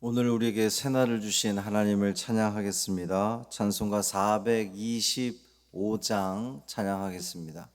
오늘 우리에게 새날을 주신 하나님을 찬양하겠습니다. 찬송가 425장 찬양하겠습니다.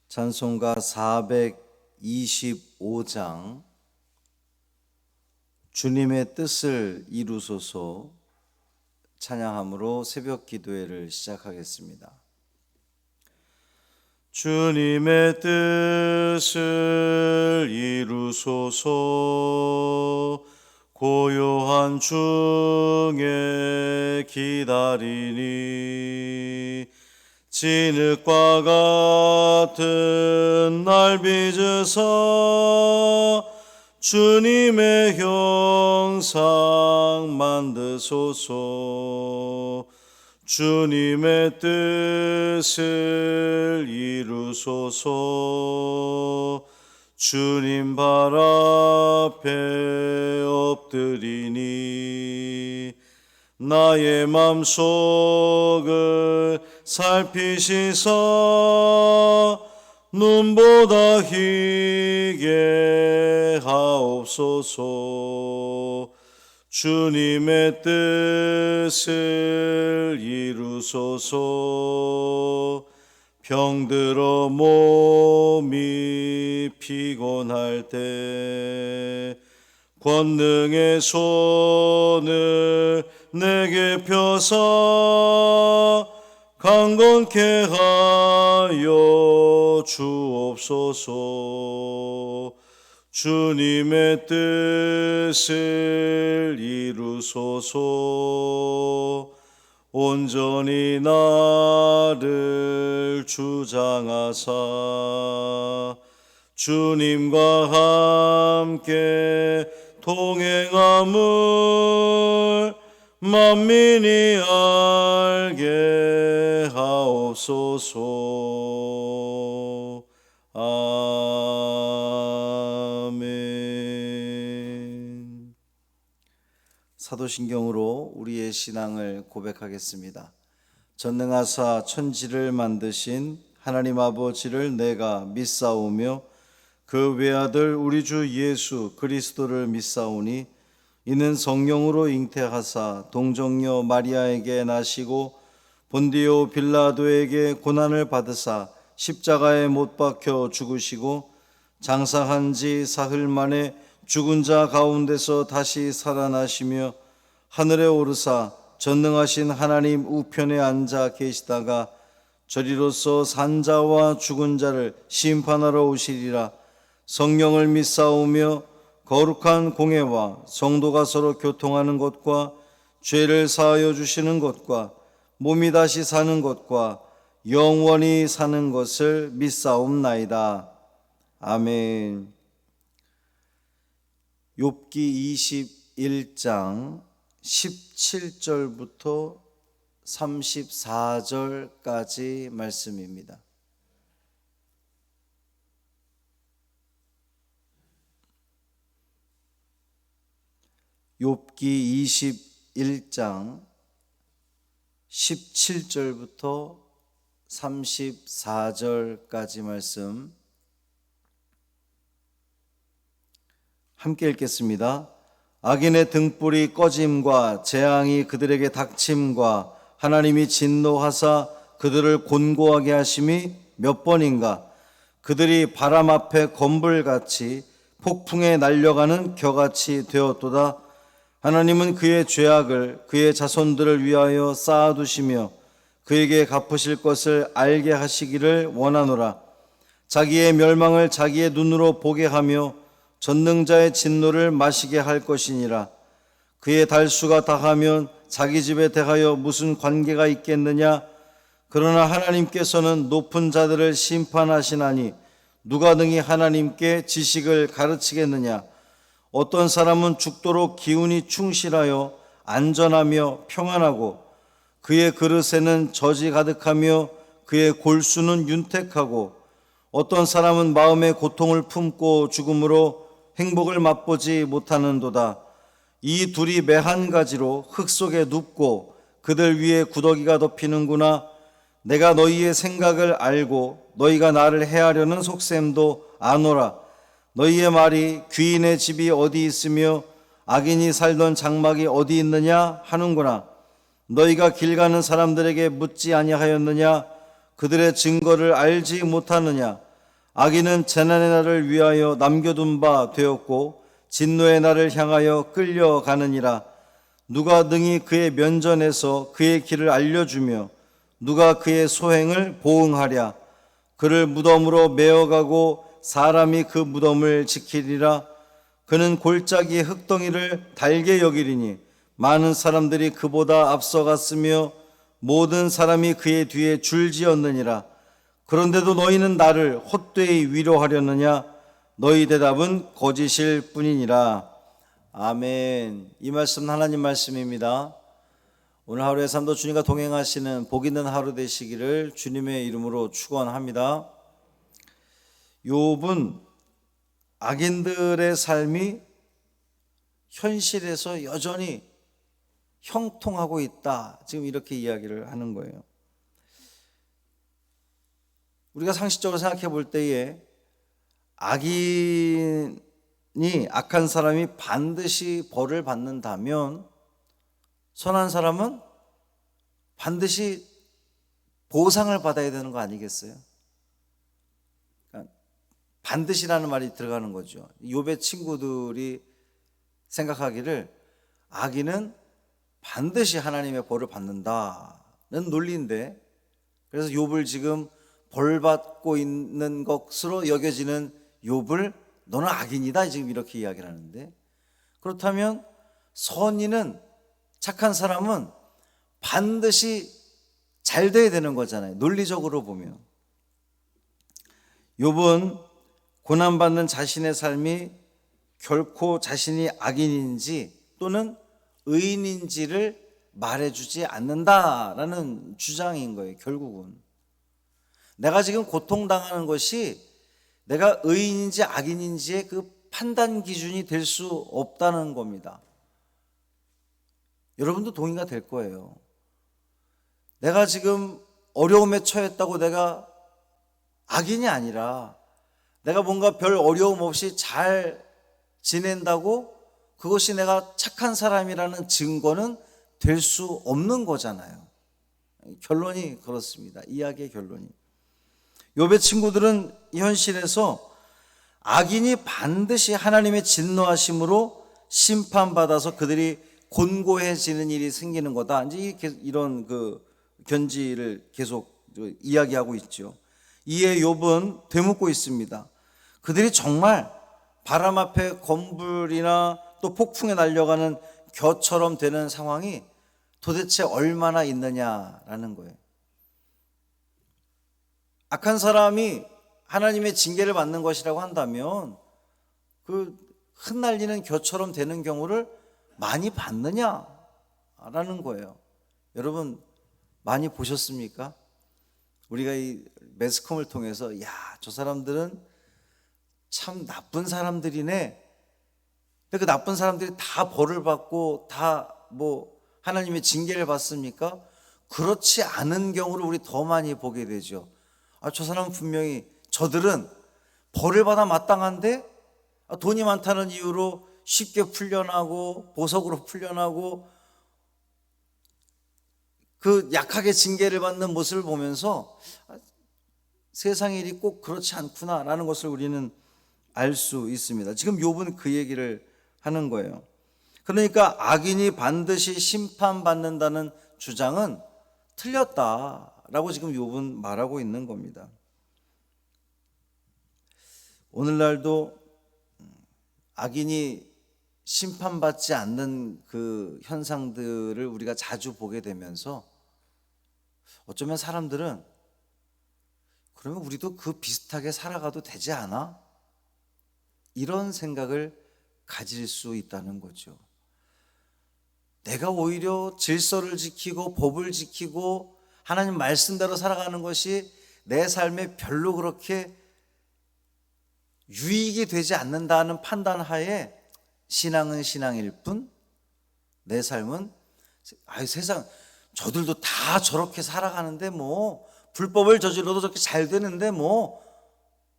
찬송가 425장 주님의 뜻을 이루소서 찬양함으로 새벽 기도회를 시작하겠습니다. 주님의 뜻을 이루소서 고요한 중에 기다리니 진흙과 같은 날 빚으사 주님의 형상 만드소서 주님의 뜻을 이루소서 주님 발 앞에 엎드리니 나의 맘속을 살피시사 눈보다 희게 하옵소서 주님의 뜻을 이루소서 병들어 몸이 피곤할 때 권능의 손을 내게 펴사 강건케 하여 주옵소서 주님의 뜻을 이루소서 온전히 나를 주장하사 주님과 함께 동행함을 만민이 알게 하옵소서. 아멘. 사도신경으로 우리의 신앙을 고백하겠습니다. 전능하사 천지를 만드신 하나님 아버지를 내가 믿사오며 그 외아들 우리 주 예수 그리스도를 믿사오니 이는 성령으로 잉태하사 동정녀 마리아에게 나시고 본디오 빌라도에게 고난을 받으사 십자가에 못 박혀 죽으시고 장사한 지 사흘 만에 죽은 자 가운데서 다시 살아나시며 하늘에 오르사 전능하신 하나님 우편에 앉아 계시다가 저리로서 산자와 죽은 자를 심판하러 오시리라. 성령을 믿사오며 거룩한 공회와 성도가 서로 교통하는 것과 죄를 사하여 주시는 것과 몸이 다시 사는 것과 영원히 사는 것을 믿사옵나이다. 아멘. 욥기 21장 17절부터 34절까지 말씀입니다. 욥기 21장 17절부터 34절까지 말씀 함께 읽겠습니다. 악인의 등불이 꺼짐과 재앙이 그들에게 닥침과 하나님이 진노하사 그들을 곤고하게 하심이 몇 번인가. 그들이 바람 앞에 건불같이 폭풍에 날려가는 겨같이 되었도다. 하나님은 그의 죄악을 그의 자손들을 위하여 쌓아두시며 그에게 갚으실 것을 알게 하시기를 원하노라. 자기의 멸망을 자기의 눈으로 보게 하며 전능자의 진노를 마시게 할 것이니라. 그의 달수가 다하면 자기 집에 대하여 무슨 관계가 있겠느냐. 그러나 하나님께서는 높은 자들을 심판하시나니 누가 능히 하나님께 지식을 가르치겠느냐. 어떤 사람은 죽도록 기운이 충실하여 안전하며 평안하고 그의 그릇에는 젖이 가득하며 그의 골수는 윤택하고 어떤 사람은 마음의 고통을 품고 죽음으로 행복을 맛보지 못하는도다. 이 둘이 매 한 가지로 흙 속에 눕고 그들 위에 구더기가 덮이는구나. 내가 너희의 생각을 알고 너희가 나를 해하려는 속셈도 아노라. 너희의 말이 귀인의 집이 어디 있으며 악인이 살던 장막이 어디 있느냐 하는구나. 너희가 길 가는 사람들에게 묻지 아니하였느냐? 그들의 증거를 알지 못하느냐? 악인은 재난의 날을 위하여 남겨둔 바 되었고 진노의 날을 향하여 끌려가느니라. 누가 능히 그의 면전에서 그의 길을 알려주며 누가 그의 소행을 보응하랴? 그를 무덤으로 메어가고 사람이 그 무덤을 지키리라. 그는 골짜기의 흙덩이를 달게 여기리니 많은 사람들이 그보다 앞서갔으며 모든 사람이 그의 뒤에 줄지었느니라. 그런데도 너희는 나를 헛되이 위로하려느냐? 너희 대답은 거짓일 뿐이니라. 아멘. 이 말씀은 하나님 말씀입니다. 오늘 하루의 삶도 주님과 동행하시는 복 있는 하루 되시기를 주님의 이름으로 축원합니다. 욥은 악인들의 삶이 현실에서 여전히 형통하고 있다, 지금 이렇게 이야기를 하는 거예요. 우리가 상식적으로 생각해 볼 때에 악인이, 악한 사람이 반드시 벌을 받는다면 선한 사람은 반드시 보상을 받아야 되는 거 아니겠어요? 그러니까 반드시라는 말이 들어가는 거죠. 욥의 친구들이 생각하기를 악인은 반드시 하나님의 벌을 받는다는 논리인데, 그래서 욥을 지금 벌 받고 있는 것으로 여겨지는 욥을 너는 악인이다, 지금 이렇게 이야기를 하는데, 그렇다면 선인은, 착한 사람은 반드시 잘 돼야 되는 거잖아요. 논리적으로 보면. 욥은 고난받는 자신의 삶이 결코 자신이 악인인지 또는 의인인지를 말해주지 않는다라는 주장인 거예요. 결국은 내가 지금 고통당하는 것이 내가 의인인지 악인인지의 그 판단 기준이 될 수 없다는 겁니다. 여러분도 동의가 될 거예요. 내가 지금 어려움에 처했다고 내가 악인이 아니라 내가 뭔가 별 어려움 없이 잘 지낸다고 그것이 내가 착한 사람이라는 증거는 될 수 없는 거잖아요. 결론이 그렇습니다. 이야기의 결론이. 욥의 친구들은 현실에서 악인이 반드시 하나님의 진노하심으로 심판받아서 그들이 곤고해지는 일이 생기는 거다, 이제 이런 그 견지를 계속 이야기하고 있죠. 이에 욥은 되묻고 있습니다. 그들이 정말 바람 앞에 건불이나 또 폭풍에 날려가는 겨처럼 되는 상황이 도대체 얼마나 있느냐라는 거예요. 악한 사람이 하나님의 징계를 받는 것이라고 한다면 그 흩날리는 겨처럼 되는 경우를 많이 봤느냐라는 거예요. 여러분 많이 보셨습니까? 우리가 이 매스컴을 통해서 야, 저 사람들은 참 나쁜 사람들이네. 그 나쁜 사람들이 다 벌을 받고 다 뭐 하나님의 징계를 받습니까? 그렇지 않은 경우를 우리 더 많이 보게 되죠. 아, 저 사람은 분명히, 저들은 벌을 받아 마땅한데 돈이 많다는 이유로 쉽게 풀려나고 보석으로 풀려나고 그 약하게 징계를 받는 모습을 보면서 세상의 일이 꼭 그렇지 않구나라는 것을 우리는 알 수 있습니다. 지금 욥은 그 얘기를 하는 거예요. 그러니까 악인이 반드시 심판받는다는 주장은 틀렸다라고 지금 욥은 말하고 있는 겁니다. 오늘날도 악인이 심판받지 않는 그 현상들을 우리가 자주 보게 되면서 어쩌면 사람들은 그러면 우리도 그 비슷하게 살아가도 되지 않아? 이런 생각을 가질 수 있다는 거죠. 내가 오히려 질서를 지키고 법을 지키고 하나님 말씀대로 살아가는 것이 내 삶에 별로 그렇게 유익이 되지 않는다는 판단 하에 신앙은 신앙일 뿐 내 삶은 세상 저들도 다 저렇게 살아가는데 뭐 불법을 저질러도 저렇게 잘 되는데 뭐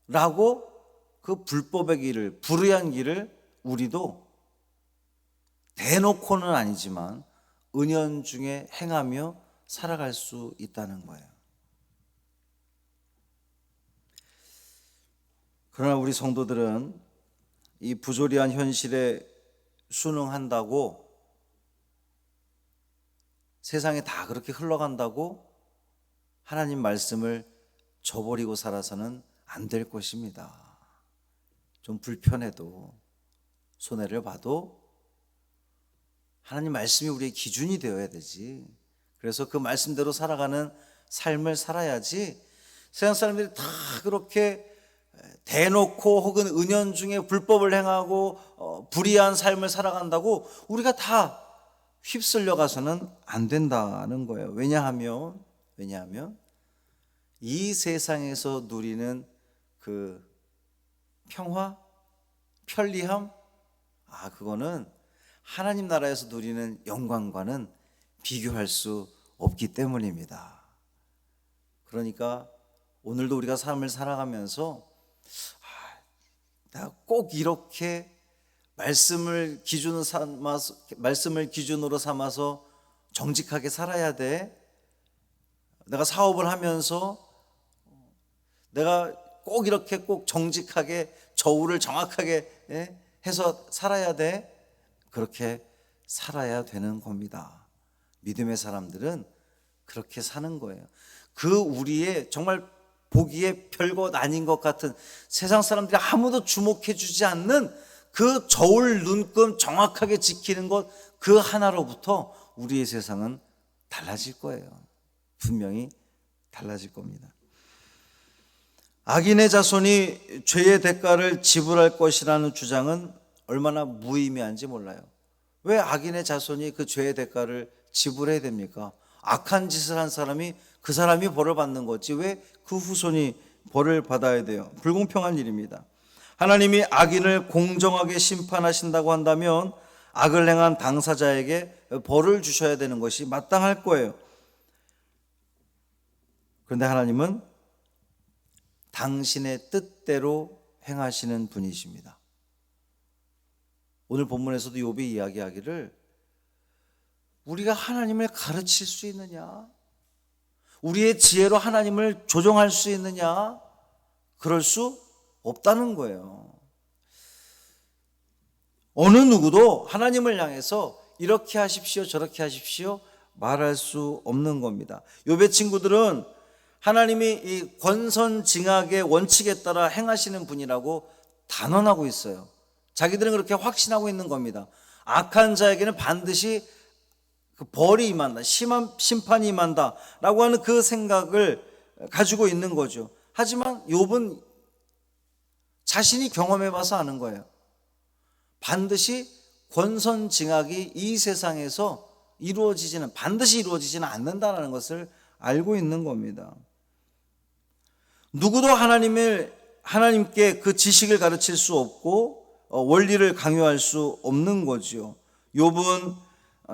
라고 그 불법의 길을, 불의한 길을 우리도 대놓고는 아니지만 은연중에 행하며 살아갈 수 있다는 거예요. 그러나 우리 성도들은 이 부조리한 현실에 순응한다고, 세상에 다 그렇게 흘러간다고 하나님 말씀을 저버리고 살아서는 안 될 것입니다. 좀 불편해도, 손해를 봐도 하나님 말씀이 우리의 기준이 되어야 되지. 그래서 그 말씀대로 살아가는 삶을 살아야지. 세상 사람들이 다 그렇게 대놓고 혹은 은연중에 불법을 행하고 불의한 삶을 살아간다고 우리가 다 휩쓸려 가서는 안 된다는 거예요. 왜냐하면 이 세상에서 누리는 그 평화, 편리함, 그거는 하나님 나라에서 누리는 영광과는 비교할 수 없기 때문입니다. 그러니까 오늘도 우리가 삶을 살아가면서 내가 꼭 이렇게 말씀을 기준으로 삼아서 정직하게 살아야 돼. 내가 사업을 하면서 내가 꼭 이렇게 꼭 정직하게 저울을 정확하게 해서 살아야 돼. 그렇게 살아야 되는 겁니다. 믿음의 사람들은 그렇게 사는 거예요. 그 우리의 정말 보기에 별것 아닌 것 같은, 세상 사람들이 아무도 주목해 주지 않는 그 저울 눈금 정확하게 지키는 것, 그 하나로부터 우리의 세상은 달라질 거예요. 분명히 달라질 겁니다. 악인의 자손이 죄의 대가를 지불할 것이라는 주장은 얼마나 무의미한지 몰라요. 왜 악인의 자손이 그 죄의 대가를 지불해야 됩니까? 악한 짓을 한 사람이, 그 사람이 벌을 받는 거지 왜 그 후손이 벌을 받아야 돼요? 불공평한 일입니다. 하나님이 악인을 공정하게 심판하신다고 한다면 악을 행한 당사자에게 벌을 주셔야 되는 것이 마땅할 거예요. 그런데 하나님은 당신의 뜻대로 행하시는 분이십니다. 오늘 본문에서도 욥이 이야기하기를, 우리가 하나님을 가르칠 수 있느냐? 우리의 지혜로 하나님을 조종할 수 있느냐? 그럴 수 없다는 거예요. 어느 누구도 하나님을 향해서 이렇게 하십시오, 저렇게 하십시오 말할 수 없는 겁니다. 욥의 친구들은 하나님이 이 권선징악의 원칙에 따라 행하시는 분이라고 단언하고 있어요. 자기들은 그렇게 확신하고 있는 겁니다. 악한 자에게는 반드시 그 벌이 임한다, 심한 심판이 임한다 라고 하는 그 생각을 가지고 있는 거죠. 하지만 욥은 자신이 경험해 봐서 아는 거예요. 반드시 권선징악이 이 세상에서 반드시 이루어지지는 않는다는 것을 알고 있는 겁니다. 누구도 하나님께 그 지식을 가르칠 수 없고 원리를 강요할 수 없는 거죠. 욥은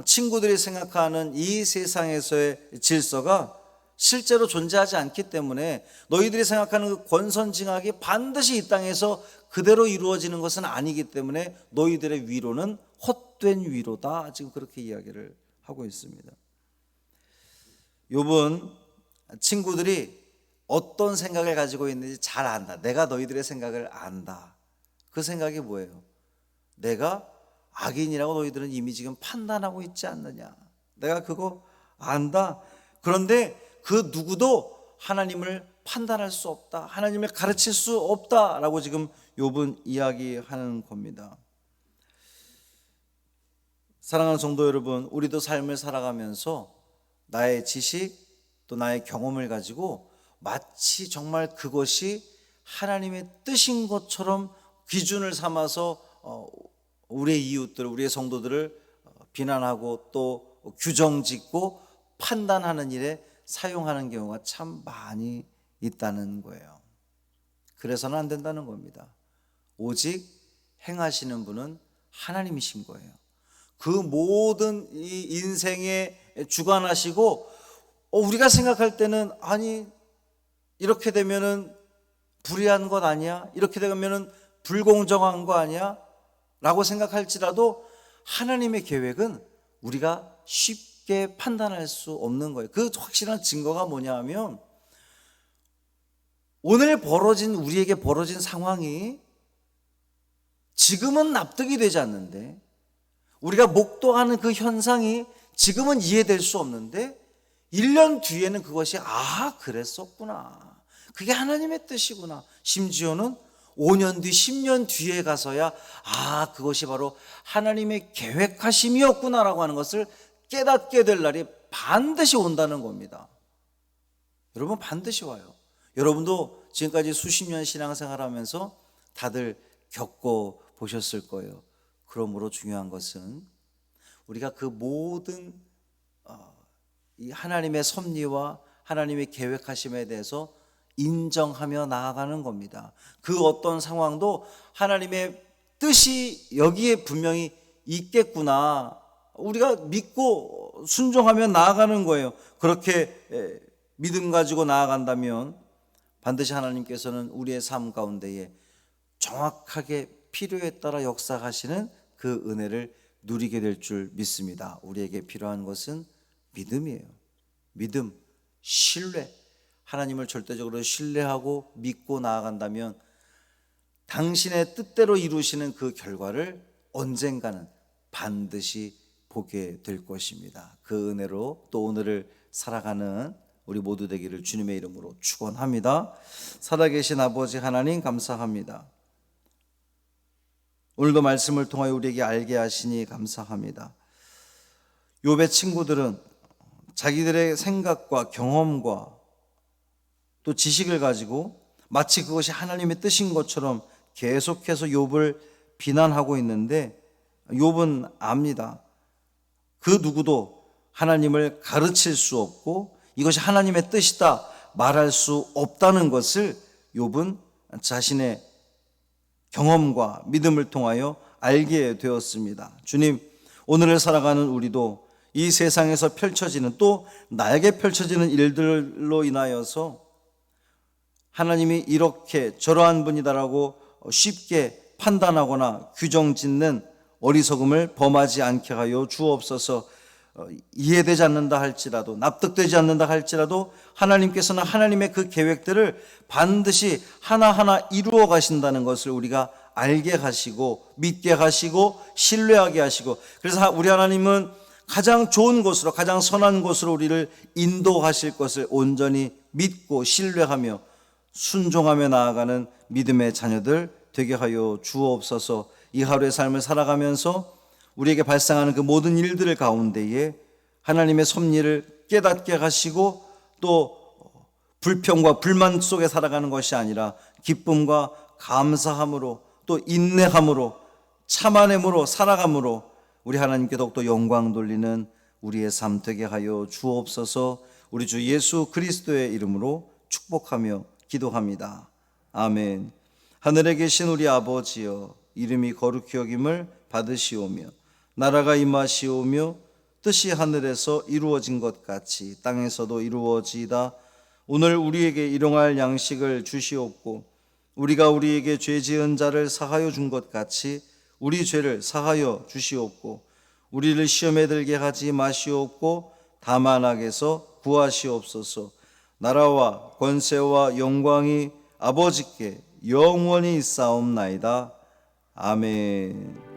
친구들이 생각하는 이 세상에서의 질서가 실제로 존재하지 않기 때문에 너희들이 생각하는 그 권선징악이 반드시 이 땅에서 그대로 이루어지는 것은 아니기 때문에 너희들의 위로는 헛된 위로다, 지금 그렇게 이야기를 하고 있습니다. 욥은 친구들이 어떤 생각을 가지고 있는지 잘 안다. 내가 너희들의 생각을 안다. 그 생각이 뭐예요? 내가 악인이라고 너희들은 이미 지금 판단하고 있지 않느냐. 내가 그거 안다. 그런데 그 누구도 하나님을 판단할 수 없다, 하나님을 가르칠 수 없다라고 지금 욥은 이야기하는 겁니다. 사랑하는 성도 여러분, 우리도 삶을 살아가면서 나의 지식 또 나의 경험을 가지고 마치 정말 그것이 하나님의 뜻인 것처럼 기준을 삼아서 우리의 이웃들, 우리의 성도들을 비난하고 또 규정짓고 판단하는 일에 사용하는 경우가 참 많이 있다는 거예요. 그래서는 안 된다는 겁니다. 오직 행하시는 분은 하나님이신 거예요. 그 모든 이 인생에 주관하시고 우리가 생각할 때는 아니 이렇게 되면은 불의한 것 아니야? 이렇게 되면은 불공정한 거 아니야? 라고 생각할지라도 하나님의 계획은 우리가 쉽게 판단할 수 없는 거예요. 그 확실한 증거가 뭐냐 하면 오늘 우리에게 벌어진 상황이 지금은 납득이 되지 않는데, 우리가 목도하는 그 현상이 지금은 이해될 수 없는데 1년 뒤에는 그것이 그랬었구나, 그게 하나님의 뜻이구나, 심지어는 5년 뒤 10년 뒤에 가서야 그것이 바로 하나님의 계획하심이었구나라고 하는 것을 깨닫게 될 날이 반드시 온다는 겁니다. 여러분, 반드시 와요. 여러분도 지금까지 수십 년 신앙생활하면서 다들 겪어 보셨을 거예요. 그러므로 중요한 것은 우리가 그 모든 이 하나님의 섭리와 하나님의 계획하심에 대해서 인정하며 나아가는 겁니다. 그 어떤 상황도 하나님의 뜻이 여기에 분명히 있겠구나, 우리가 믿고 순종하며 나아가는 거예요. 그렇게 믿음 가지고 나아간다면 반드시 하나님께서는 우리의 삶 가운데에 정확하게 필요에 따라 역사하시는 그 은혜를 누리게 될 줄 믿습니다. 우리에게 필요한 것은 믿음이에요. 믿음, 신뢰. 하나님을 절대적으로 신뢰하고 믿고 나아간다면 당신의 뜻대로 이루시는 그 결과를 언젠가는 반드시 보게 될 것입니다. 그 은혜로 또 오늘을 살아가는 우리 모두 되기를 주님의 이름으로 축원합니다. 살아계신 아버지 하나님, 감사합니다. 오늘도 말씀을 통하여 우리에게 알게 하시니 감사합니다. 욥의 친구들은 자기들의 생각과 경험과 또 지식을 가지고 마치 그것이 하나님의 뜻인 것처럼 계속해서 욥을 비난하고 있는데, 욥은 압니다. 그 누구도 하나님을 가르칠 수 없고 이것이 하나님의 뜻이다 말할 수 없다는 것을 욥은 자신의 경험과 믿음을 통하여 알게 되었습니다. 주님, 오늘을 살아가는 우리도 이 세상에서 펼쳐지는, 또 나에게 펼쳐지는 일들로 인하여서 하나님이 이렇게 저러한 분이다라고 쉽게 판단하거나 규정짓는 어리석음을 범하지 않게 하여 주옵소서. 이해되지 않는다 할지라도, 납득되지 않는다 할지라도 하나님께서는 하나님의 그 계획들을 반드시 하나하나 이루어 가신다는 것을 우리가 알게 하시고 믿게 하시고 신뢰하게 하시고, 그래서 우리 하나님은 가장 좋은 곳으로, 가장 선한 곳으로 우리를 인도하실 것을 온전히 믿고 신뢰하며 순종하며 나아가는 믿음의 자녀들 되게 하여 주옵소서. 이 하루의 삶을 살아가면서 우리에게 발생하는 그 모든 일들을 가운데에 하나님의 섭리를 깨닫게 하시고 또 불평과 불만 속에 살아가는 것이 아니라 기쁨과 감사함으로 또 인내함으로 참아냄으로 살아감으로 우리 하나님께 더욱더 영광 돌리는 우리의 삶 되게 하여 주옵소서. 우리 주 예수 그리스도의 이름으로 축복하며 기도합니다. 아멘. 하늘에 계신 우리 아버지여, 이름이 거룩히 여김을 받으시오며 나라가 임하시오며 뜻이 하늘에서 이루어진 것 같이 땅에서도 이루어지이다. 오늘 우리에게 일용할 양식을 주시옵고 우리가 우리에게 죄 지은 자를 사하여 준 것 같이 우리 죄를 사하여 주시옵고 우리를 시험에 들게 하지 마시옵고 다만 악에서 구하시옵소서. 나라와 권세와 영광이 아버지께 영원히 있사옵나이다. 아멘.